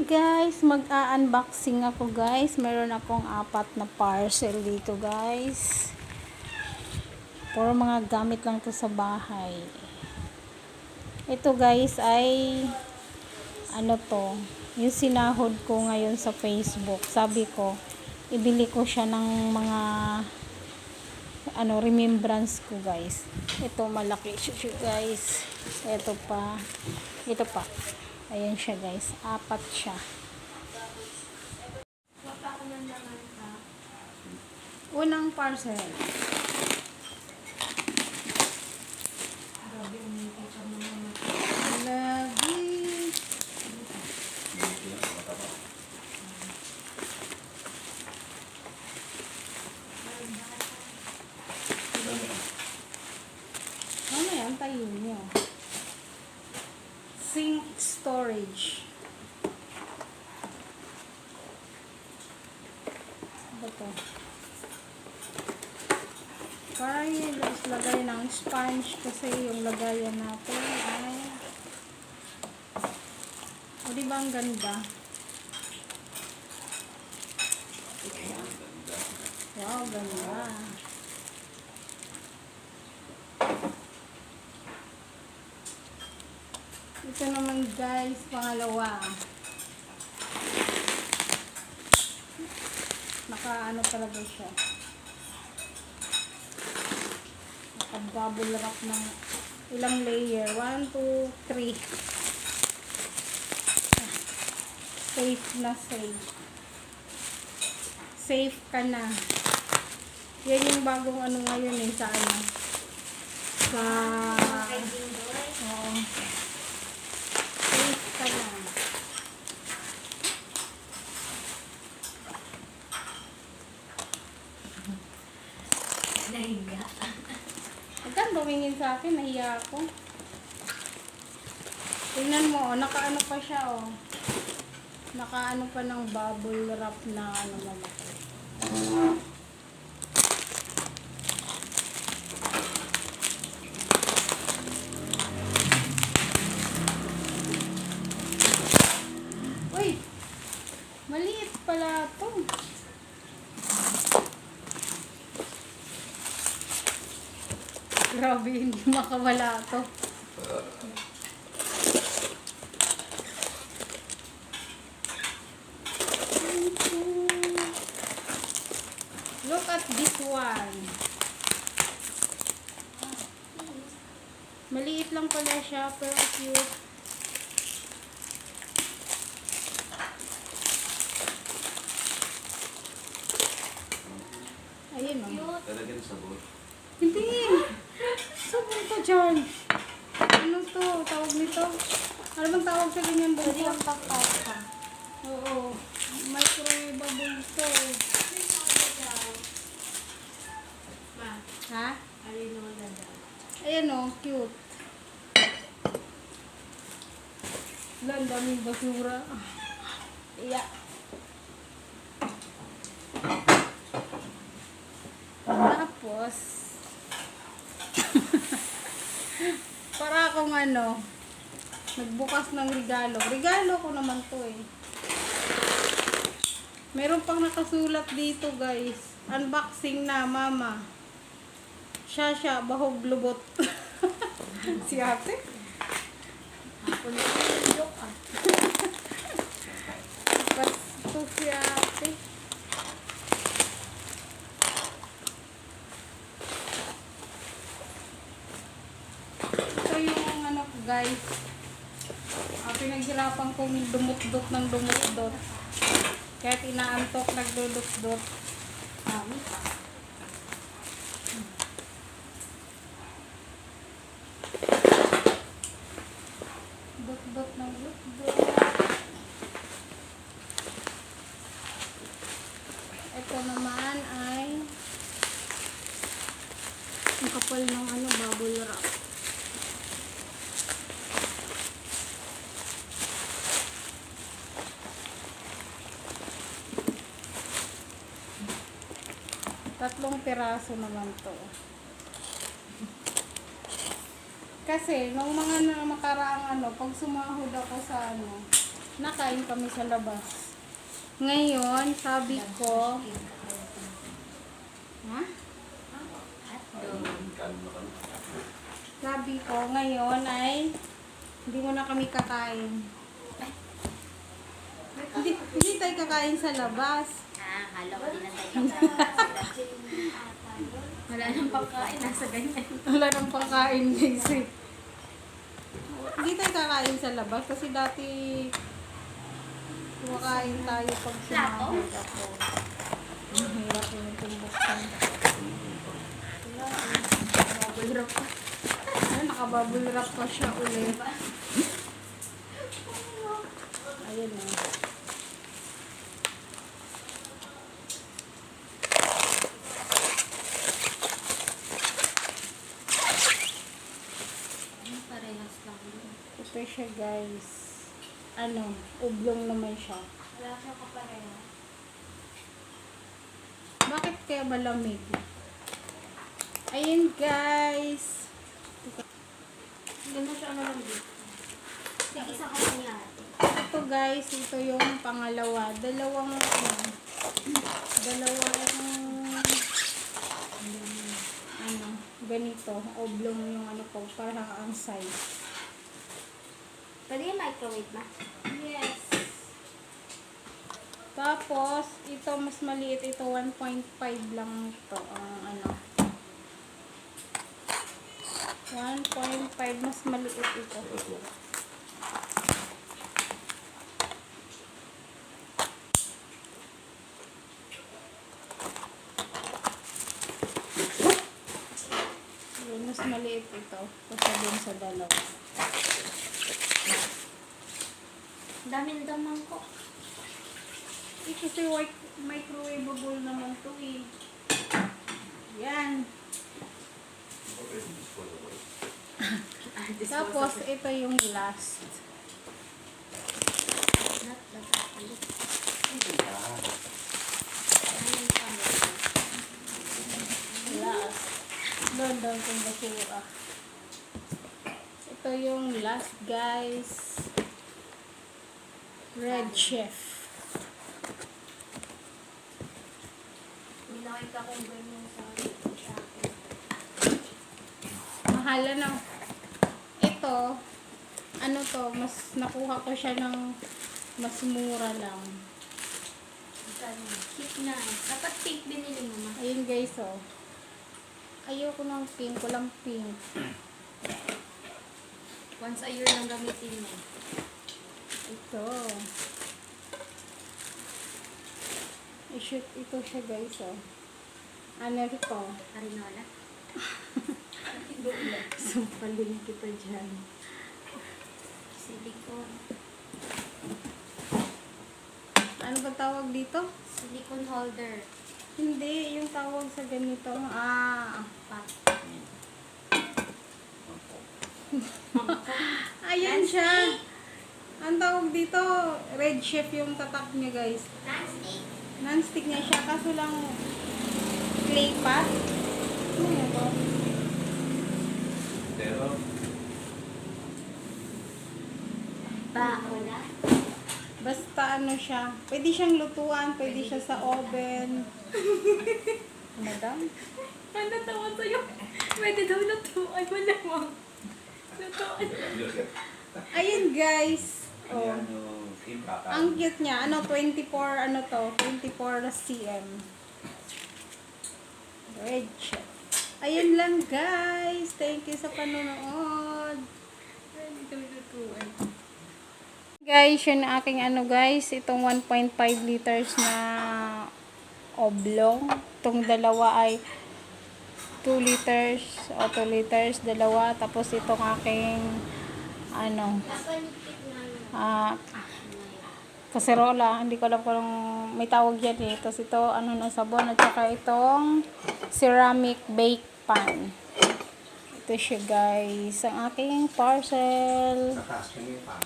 Guys, mag-a-unboxing ako guys. Meron akong 4 na parcel dito guys. Puro mga gamit lang to sa bahay. Ito guys ay ano to, yung sinahod ko ngayon sa Facebook. Sabi ko, ibili ko siya ng mga remembrance ko guys. Ito malaki siya guys. Ito pa. Ayan siya guys. 4 siya. Unang parcel. Lagi. Ano yan? Tayo nyo. Sink storage. Ano to? Parang yung lagay ng sponge kasi yung lagayan natin ay o diba ang ganda? Wow, ganda. Ito naman guys, pangalawa. Naka-ano talaga siya. Naka-bubble wrap ng ilang layer. 1, 2, 3. Safe na safe. Safe ka na. Yan yung bagong ano ngayon eh, sa ano. Sa... Oo. Safe ka na. Nahiga. Huwag kang tumingin sa akin, nahiya ako. Tingnan mo, oh, nakaano pa siya, oh. Nakaano pa ng bubble wrap na ano malaki. Uy! Maliit pala ito. Grabe, hindi makawala ito. Look at this one. Maliit lang pala siya, pero cute. Ayun o. Talagang sabot. Hindi. Sabon to dyan. Ano to? Tawag nito? Ano bang tawag sa ganyan ba? Pwede yung pagpapa. Oo. Microwavable to. Ha? Alin naman ganda. Ayan o, cute. Wala, ang daming basura. Iya. Tapos, para akong ano, nagbukas ng regalo. Regalo ko naman to eh. Meron pang nakasulat dito guys. Unboxing na, mama. Shasha, bahog lubot. Si ate. Ako na yung joke ah. Basto si ate. Ito yung ano ko guys. Pinaghirapan kong dumot-dot ng dumot-dot. Kahit inaantok, nagdudot-dot. Dot-dot ng dot-dot. Ito naman ay ang kapal ng ano, bubble wrap. Tatlong piraso naman to. Kasi, nung mga nakaraang pag sumahod ako sa nakain kami sa labas. Ngayon, sabi ko, ha? Sabi ko, ngayon ay hindi mo na kami kakain. Hindi tayo kakain sa labas. Hala ko din na tayo. Wala nang pagkain, nasa ganyan. Wala nang pagkain guys eh. Hindi tayo kakain sa labas kasi dati kumakain tayo pag sumahod ako. Ang hirap yung tumbuksan. Bubble wrap pa. Nakabubble wrap pa siya ulit. Ayun na. Parehas lang yun. Ito siya guys. Ano, oblong naman siya. Wala siya kapareha. Bakit kaya malamig? Ayun guys. Hindi mo siya ano lang dito. Yung isa ko niya. Ito guys, ito yung pangalawa. Dalawang ganito. Oblong yung ano po, parang ang size. Pwede yung microwave ma? Yes. Tapos, ito mas maliit. Ito 1.5 lang ito. Ang ano. 1.5 mas maliit ito. Yun, mas maliit ito. Kasi dun sa dalawa. Daming damang ko. Eh, kasi microwavable naman to eh. Yan. Tapos, ito yung last. Not the Last. Doon kung basura. Ito yung last guys. Red Chef. May nakita kong ganyan sa akin. Mahala na. Ito, ano to, mas nakuha ko siya ng mas mura lang. Pink na. Dapat pink binili mo ma. Ayun guys, oh. Ayoko ng pink, walang pink. Once a year lang gamitin mo. Ito. I-shoot ito siya guys, oh. Ano ito? Arinola. Sampalin kita dyan. Silicone. Ano ba tawag dito? Silicone holder. Hindi, yung tawag sa ganito. Pat. Ayan siya. Ang tawag dito, Red Chef yung tatak niya guys. Nonstick. Non-stick niya siya, kaso lang clay pot. Ano yun to? Pero, Wala. Basta ano siya, pwede siyang lutuan, pwede siya sa oven. Madam? Ano tawa sa'yo? Pwede daw lutuan mo lamang. Lutuan. Ayun guys. Oh. ano yung impact? Ang cute niya. Ano, 24, ano to? 24 cm. Red Chef. Ayun lang guys. Thank you sa panonood. Pwede daw lutuan. Guys, yun ang aking ano guys. Itong 1.5 liters na oblong. Itong dalawa ay 2 liters o 2 liters, dalawa. Tapos itong aking ano, kaserola. Hindi ko alam kung may tawag yan eh. Tapos ito, ano na sabon. At saka itong ceramic bake pan. Ito siya guys. Ang aking parcel. Sa taas ko niya pa.